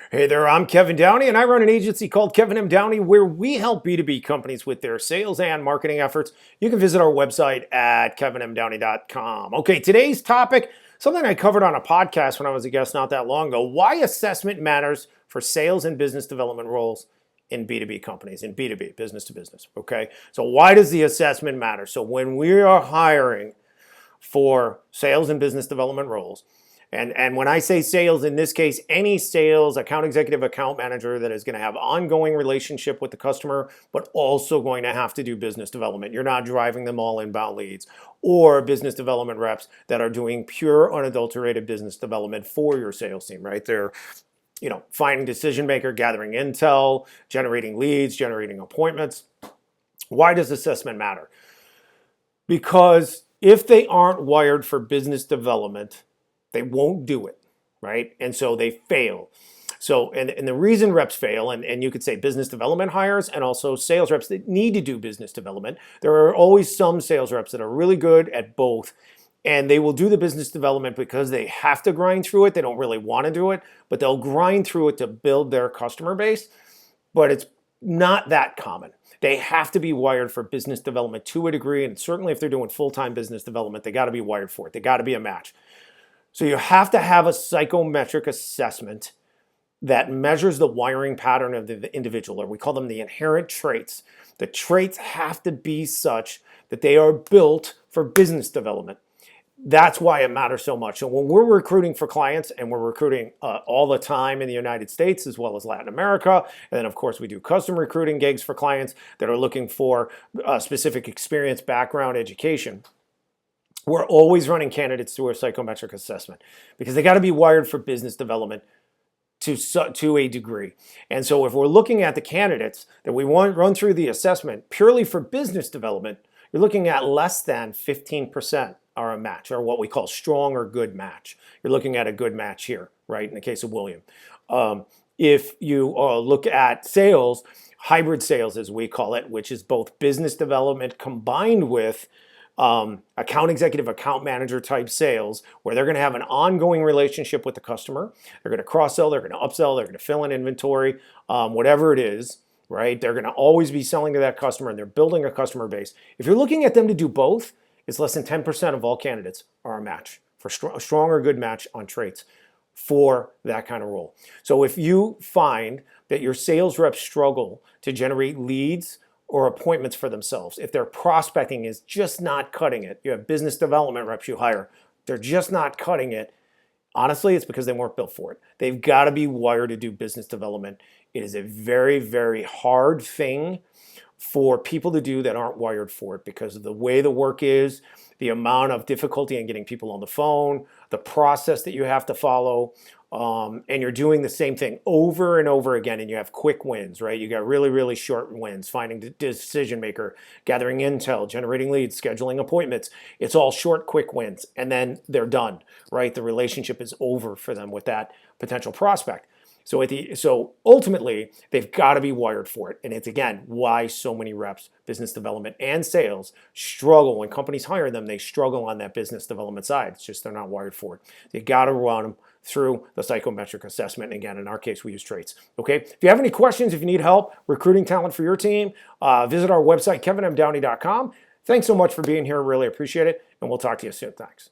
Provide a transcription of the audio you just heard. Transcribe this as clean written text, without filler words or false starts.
Hey there, I'm Kevin Downey, and I run an agency called Kevin M. Downey where we help B2B companies with their sales and marketing efforts. You can visit our website at kevinmdowney.com. Okay, today's topic, something I covered on a podcast when I was a guest not that long ago, why assessment matters for sales and business development roles in B2B companies, in B2B, business to business. Okay, so why does the assessment matter? So when we are hiring for sales and business development roles, and when I say sales, in this case, any sales, account executive, account manager that is going to have ongoing relationship with the customer, but also going to have to do business development. You're not driving them all inbound leads, or business development reps that are doing pure, unadulterated business development for your sales team, right? They're finding decision maker, gathering intel, generating leads, generating appointments. Why does assessment matter? Because if they aren't wired for business development, they won't do it, right? And so they fail. So, and the reason reps fail, and you could say business development hires and also sales reps that need to do business development, there are always some sales reps that are really good at both, and they will do the business development because they have to grind through it. They don't really want to do it, but they'll grind through it to build their customer base, but it's not that common. They have to be wired for business development to a degree, and certainly if they're doing full-time business development, they got to be wired for it. They got to be a match. So you have to have a psychometric assessment that measures the wiring pattern of the individual, or we call them the inherent traits. The traits have to be such that they are built for business development. That's why it matters so much. So when we're recruiting for clients, and we're recruiting all the time in the United States as well as Latin America, and then of course we do custom recruiting gigs for clients that are looking for specific experience, background, education. We're always running candidates through a psychometric assessment because they got to be wired for business development to a degree. And so if we're looking at the candidates that we want to run through the assessment purely for business development, you're looking at less than 15% are a match, or what we call strong or good match. You're looking at a good match here, right, in the case of William. If you look at sales, hybrid sales as we call it, which is both business development combined with account executive, account manager type sales, where they're going to have an ongoing relationship with the customer. They're going to cross-sell, they're going to upsell, they're going to fill in inventory, whatever it is, right? They're going to always be selling to that customer, and they're building a customer base. If you're looking at them to do both, it's less than 10% of all candidates are a match for a strong or good match on traits for that kind of role. So if you find that your sales reps struggle to generate leads or appointments for themselves, if their prospecting is just not cutting it, you have business development reps you hire, they're just not cutting it, honestly, it's because they weren't built for it. They've got to be wired to do business development. It is a very, very hard thing for people to do that aren't wired for it because of the way the work is, the amount of difficulty in getting people on the phone, the process that you have to follow, and you're doing the same thing over and over again, and you have quick wins, right? You got really, really short wins, finding the decision maker, gathering intel, generating leads, scheduling appointments. It's all short, quick wins, and then they're done, right? The relationship is over for them with that potential prospect. So ultimately, they've got to be wired for it. And it's, again, why so many reps, business development and sales, struggle. When companies hire them, they struggle on that business development side. It's just they're not wired for it. You got to run them through the psychometric assessment. And again, in our case, we use traits. Okay. If you have any questions, if you need help recruiting talent for your team, visit our website, kevinmdowney.com. Thanks so much for being here. Really appreciate it. And we'll talk to you soon. Thanks.